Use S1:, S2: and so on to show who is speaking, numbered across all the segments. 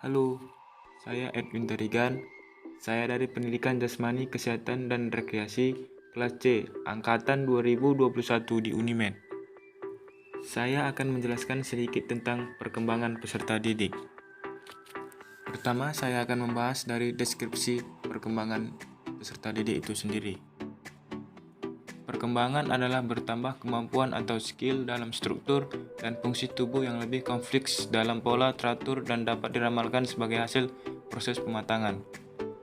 S1: Halo, saya Edwin Tarigan. Saya dari Pendidikan Jasmani, Kesehatan, dan Rekreasi kelas C, Angkatan 2021 di Unimed. Saya akan menjelaskan sedikit tentang perkembangan peserta didik. Pertama, saya akan membahas dari deskripsi perkembangan peserta didik itu sendiri. Perkembangan adalah bertambah kemampuan atau skill dalam struktur dan fungsi tubuh yang lebih kompleks dalam pola teratur dan dapat diramalkan sebagai hasil proses pematangan.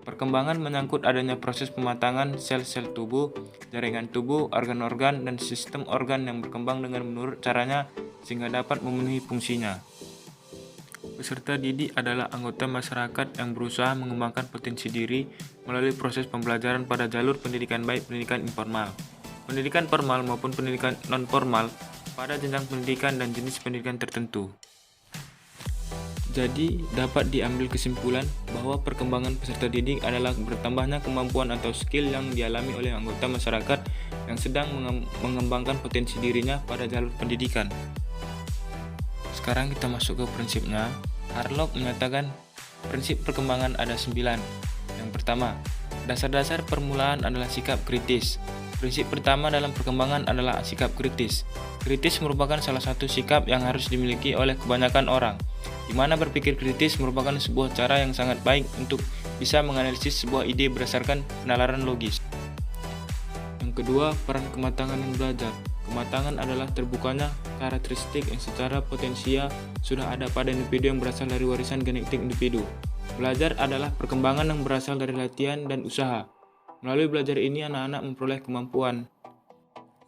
S1: Perkembangan menyangkut adanya proses pematangan sel-sel tubuh, jaringan tubuh, organ-organ, dan sistem organ yang berkembang dengan menurut caranya sehingga dapat memenuhi fungsinya. Peserta didik adalah anggota masyarakat yang berusaha mengembangkan potensi diri melalui proses pembelajaran pada jalur pendidikan baik pendidikan informal, pendidikan formal maupun pendidikan non-formal pada jenjang pendidikan dan jenis pendidikan tertentu. Jadi, dapat diambil kesimpulan bahwa perkembangan peserta didik adalah bertambahnya kemampuan atau skill yang dialami oleh anggota masyarakat yang sedang mengembangkan potensi dirinya pada jalur pendidikan. Sekarang kita masuk ke prinsipnya. Harlock menyatakan prinsip perkembangan ada 9. Yang pertama, dasar-dasar permulaan adalah sikap kritis. Prinsip pertama dalam perkembangan adalah sikap kritis. Kritis merupakan salah satu sikap yang harus dimiliki oleh kebanyakan orang, di mana berpikir kritis merupakan sebuah cara yang sangat baik untuk bisa menganalisis sebuah ide berdasarkan penalaran logis. Yang kedua, peran kematangan yang belajar. Kematangan adalah terbukanya karakteristik yang secara potensial sudah ada pada individu yang berasal dari warisan genetik individu. Belajar adalah perkembangan yang berasal dari latihan dan usaha. Melalui belajar ini, anak-anak memperoleh kemampuan.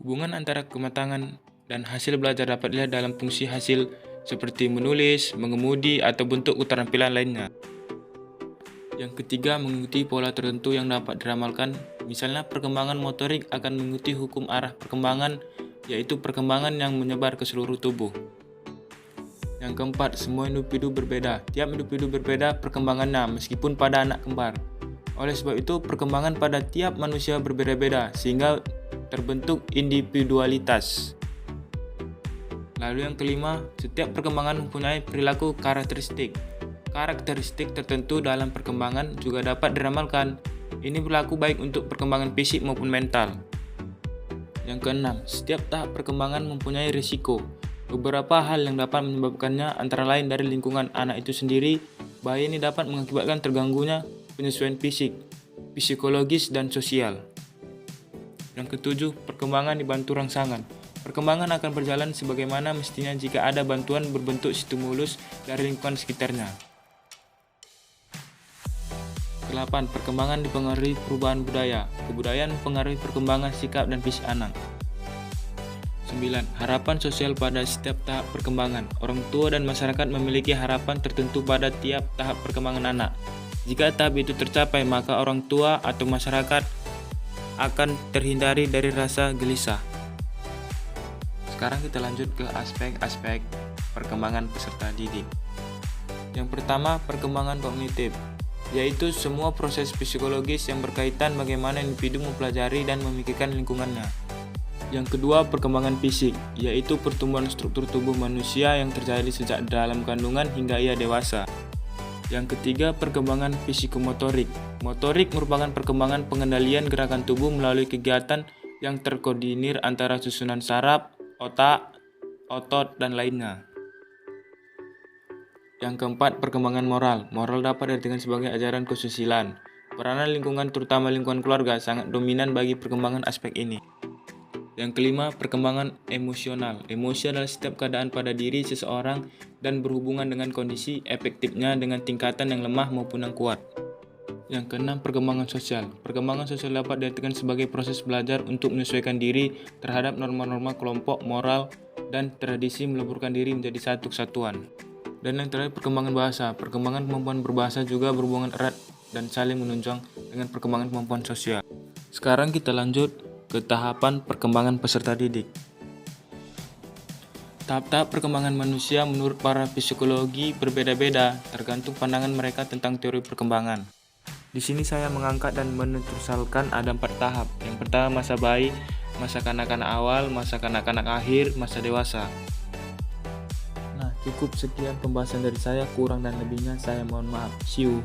S1: Hubungan antara kematangan dan hasil belajar dapat dilihat dalam fungsi hasil seperti menulis, mengemudi, atau bentuk keterampilan lainnya. Yang ketiga, mengikuti pola tertentu yang dapat diramalkan. Misalnya, perkembangan motorik akan mengikuti hukum arah perkembangan, yaitu perkembangan yang menyebar ke seluruh tubuh. Yang keempat, semua individu berbeda. Tiap individu berbeda perkembangannya, meskipun pada anak kembar. Oleh sebab itu, perkembangan pada tiap manusia berbeda-beda, sehingga terbentuk individualitas. Lalu yang kelima, setiap perkembangan mempunyai perilaku karakteristik. Karakteristik tertentu dalam perkembangan juga dapat diramalkan. Ini berlaku baik untuk perkembangan fisik maupun mental. Yang keenam, setiap tahap perkembangan mempunyai risiko. Beberapa hal yang dapat menyebabkannya antara lain dari lingkungan anak itu sendiri. Bahaya ini dapat mengakibatkan terganggunya penyesuaian fisik, psikologis, dan sosial. Yang ketujuh, perkembangan dibantu rangsangan. Perkembangan akan berjalan sebagaimana mestinya jika ada bantuan berbentuk stimulus dari lingkungan sekitarnya. Kedelapan, perkembangan dipengaruhi perubahan budaya. Kebudayaan mempengaruhi perkembangan sikap dan fisik anak. 9. Harapan sosial pada setiap tahap perkembangan. Orang tua dan masyarakat memiliki harapan tertentu pada tiap tahap perkembangan anak. Jika tahap itu tercapai, maka orang tua atau masyarakat akan terhindari dari rasa gelisah. Sekarang kita lanjut ke aspek-aspek perkembangan peserta didik. Yang pertama, perkembangan kognitif, yaitu semua proses psikologis yang berkaitan bagaimana individu mempelajari dan memikirkan lingkungannya. Yang kedua, perkembangan fisik, yaitu pertumbuhan struktur tubuh manusia yang terjadi sejak dalam kandungan hingga ia dewasa. Yang ketiga, perkembangan psikomotorik. Motorik merupakan perkembangan pengendalian gerakan tubuh melalui kegiatan yang terkoordinir antara susunan saraf, otak, otot, dan lainnya. Yang keempat, perkembangan moral. Moral dapat diartikan sebagai ajaran kesusilaan. Peranan lingkungan, terutama lingkungan keluarga, sangat dominan bagi perkembangan aspek ini. Yang kelima, perkembangan emosional. Emosi adalah setiap keadaan pada diri seseorang dan berhubungan dengan kondisi efektifnya dengan tingkatan yang lemah maupun yang kuat. Yang keenam, perkembangan sosial. Perkembangan sosial dapat diartikan sebagai proses belajar untuk menyesuaikan diri terhadap norma-norma kelompok, moral, dan tradisi meleburkan diri menjadi satu kesatuan. Dan yang terakhir, perkembangan bahasa. Perkembangan kemampuan berbahasa juga berhubungan erat dan saling menunjang dengan perkembangan kemampuan sosial. Sekarang kita lanjut ke tahapan perkembangan peserta didik. Tahap-tahap perkembangan manusia menurut para psikologi berbeda-beda, tergantung pandangan mereka tentang teori perkembangan. Di sini saya mengangkat dan menutursalkan ada 4 tahap. Yang pertama, masa bayi, masa kanak-kanak awal, masa kanak-kanak akhir, masa dewasa. Cukup sekian pembahasan dari saya, kurang dan lebihnya saya mohon maaf. See you.